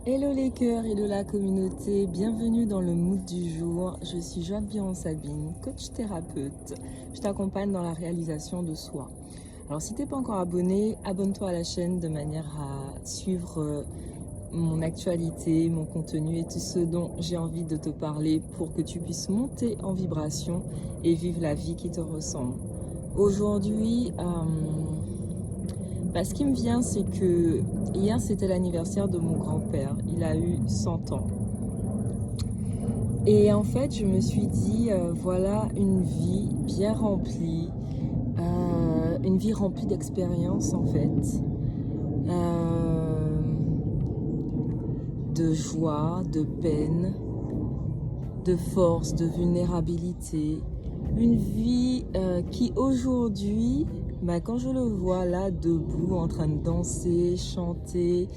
Hello les cœurs, hello la communauté, bienvenue dans le mood du jour. Je suis Joanne Biron-Sabine, coach thérapeute. Je t'accompagne dans la réalisation de soi. Alors si tu n'es pas encore abonné, abonne-toi à la chaîne de manière à suivre mon actualité, mon contenu et tout ce dont j'ai envie de te parler pour que tu puisses monter en vibration et vivre la vie qui te ressemble. Aujourd'hui, ce qui me vient, c'est que hier, c'était l'anniversaire de mon grand-père. Il a eu 100 ans. Et en fait, je me suis dit, voilà une vie bien remplie, une vie remplie d'expériences en fait, de joie, de peine, de force, de vulnérabilité. Une vie qui aujourd'hui, quand je le vois là, debout, en train de danser, chanter,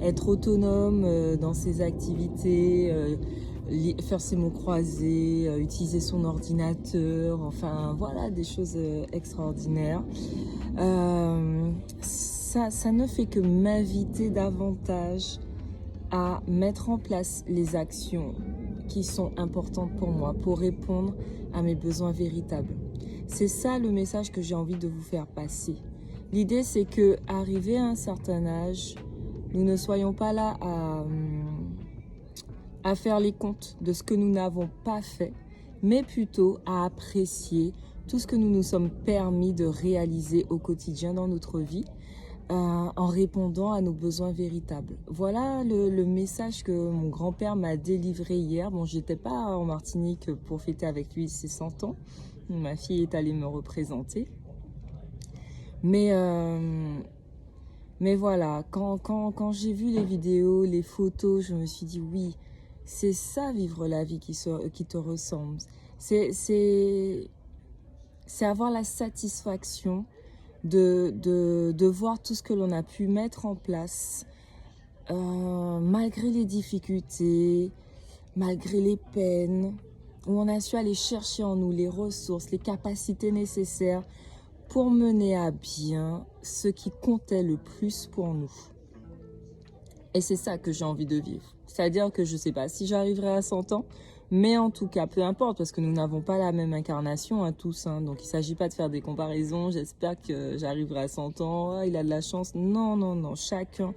être autonome dans ses activités, faire ses mots croisés, utiliser son ordinateur, enfin voilà, des choses extraordinaires. Ça ne fait que m'inviter davantage à mettre en place les actions qui sont importantes pour moi, pour répondre à mes besoins véritables. C'est ça le message que j'ai envie de vous faire passer. L'idée, c'est que, arrivé à un certain âge, nous ne soyons pas là à faire les comptes de ce que nous n'avons pas fait, mais plutôt à apprécier tout ce que nous nous sommes permis de réaliser au quotidien dans notre vie, en répondant à nos besoins véritables. Voilà le message que mon grand-père m'a délivré hier. Bon, j'étais pas en Martinique pour fêter avec lui ses 100 ans. Ma fille est allée me représenter. Mais voilà, quand j'ai vu les vidéos, les photos, je me suis dit oui, c'est ça vivre la vie qui te ressemble. C'est avoir la satisfaction de voir tout ce que l'on a pu mettre en place, malgré les difficultés, malgré les peines, où on a su aller chercher en nous les ressources, les capacités nécessaires pour mener à bien ce qui comptait le plus pour nous. Et c'est ça que j'ai envie de vivre. C'est-à-dire que je ne sais pas si j'arriverai à 100 ans, mais en tout cas, peu importe, parce que nous n'avons pas la même incarnation à tous. Donc, il ne s'agit pas de faire des comparaisons. J'espère que j'arriverai à 100 ans. Ah, il a de la chance. Non, non, non. Chacun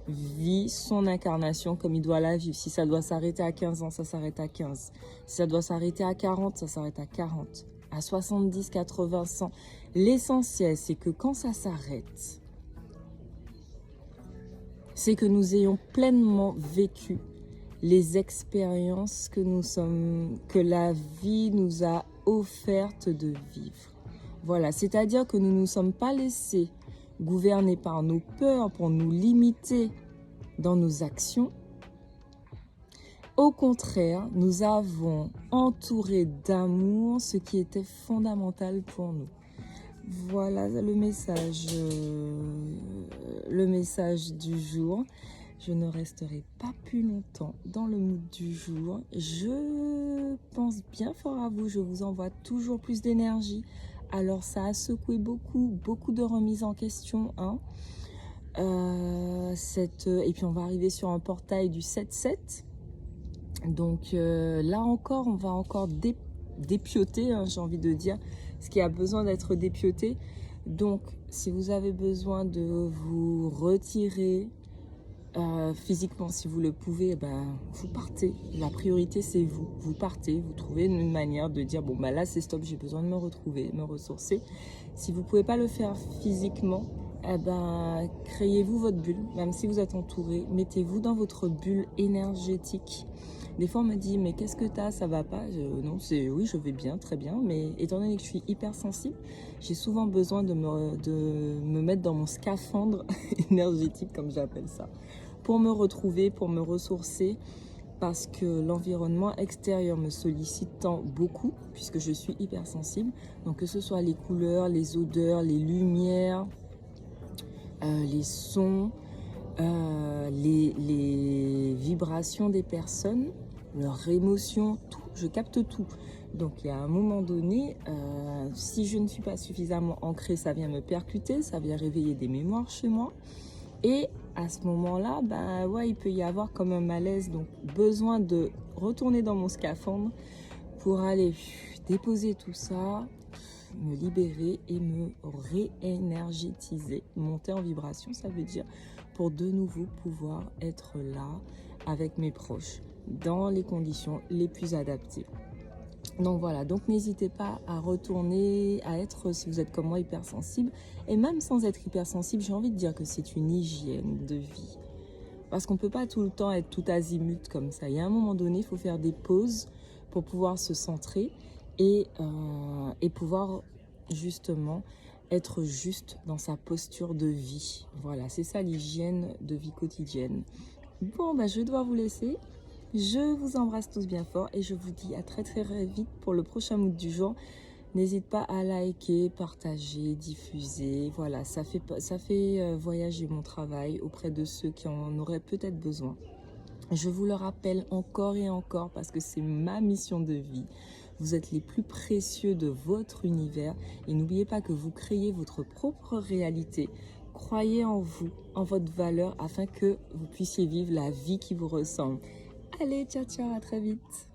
vit son incarnation comme il doit la vivre. Si ça doit s'arrêter à 15 ans, ça s'arrête à 15. Si ça doit s'arrêter à 40, ça s'arrête à 40. À 70, 80, 100. L'essentiel, c'est que quand ça s'arrête, c'est que nous ayons pleinement vécu les expériences que la vie nous a offertes de vivre. Voilà, c'est-à-dire que nous ne nous sommes pas laissés gouverner par nos peurs pour nous limiter dans nos actions. Au contraire, nous avons entouré d'amour ce qui était fondamental pour nous. Voilà le message du jour. Je ne resterai pas plus longtemps dans le mood du jour. Je pense bien fort à vous. Je vous envoie toujours plus d'énergie. Alors ça a secoué beaucoup de remises en question. Et puis on va arriver sur un portail du 7-7. Donc là encore, on va encore dépioter, j'ai envie de dire, ce qui a besoin d'être dépioté. Donc, si vous avez besoin de vous retirer physiquement, si vous le pouvez, vous partez. La priorité, c'est vous. Vous partez, vous trouvez une manière de dire, bon, là, c'est stop, j'ai besoin de me retrouver, me ressourcer. Si vous ne pouvez pas le faire physiquement, créez-vous votre bulle. Même si vous êtes entouré, mettez-vous dans votre bulle énergétique. Des fois, on me dit, mais qu'est-ce que tu as? Ça va pas? Non, oui, je vais bien, très bien. Mais étant donné que je suis hypersensible, j'ai souvent besoin de me mettre dans mon scaphandre énergétique, comme j'appelle ça, pour me retrouver, pour me ressourcer, parce que l'environnement extérieur me sollicite tant beaucoup, puisque je suis hypersensible. Donc, que ce soit les couleurs, les odeurs, les lumières, les sons, les vibrations des personnes, leurs émotions, tout, je capte tout. Donc il y a un moment donné, si je ne suis pas suffisamment ancrée, ça vient me percuter, ça vient réveiller des mémoires chez moi. Et à ce moment-là, ben ouais, il peut y avoir comme un malaise, donc besoin de retourner dans mon scaphandre pour aller déposer tout ça, me libérer et me réénergétiser, monter en vibration, ça veut dire pour de nouveau pouvoir être là avec mes proches dans les conditions les plus adaptées. Donc voilà, donc n'hésitez pas à retourner, à être, si vous êtes comme moi, hypersensible. Et même sans être hypersensible, j'ai envie de dire que c'est une hygiène de vie. Parce qu'on ne peut pas tout le temps être tout azimut comme ça. Il y a un moment donné, il faut faire des pauses pour pouvoir se centrer et pouvoir justement être juste dans sa posture de vie. Voilà, c'est ça l'hygiène de vie quotidienne. Bon, ben, je dois vous laisser. Je vous embrasse tous bien fort et je vous dis à très vite pour le prochain mood du jour. N'hésite pas à liker, partager, diffuser. Voilà, ça fait voyager mon travail auprès de ceux qui en auraient peut-être besoin. Je vous le rappelle encore et encore parce que c'est ma mission de vie. Vous êtes les plus précieux de votre univers et n'oubliez pas que vous créez votre propre réalité. Croyez en vous, en votre valeur afin que vous puissiez vivre la vie qui vous ressemble. Allez, ciao, ciao, à très vite.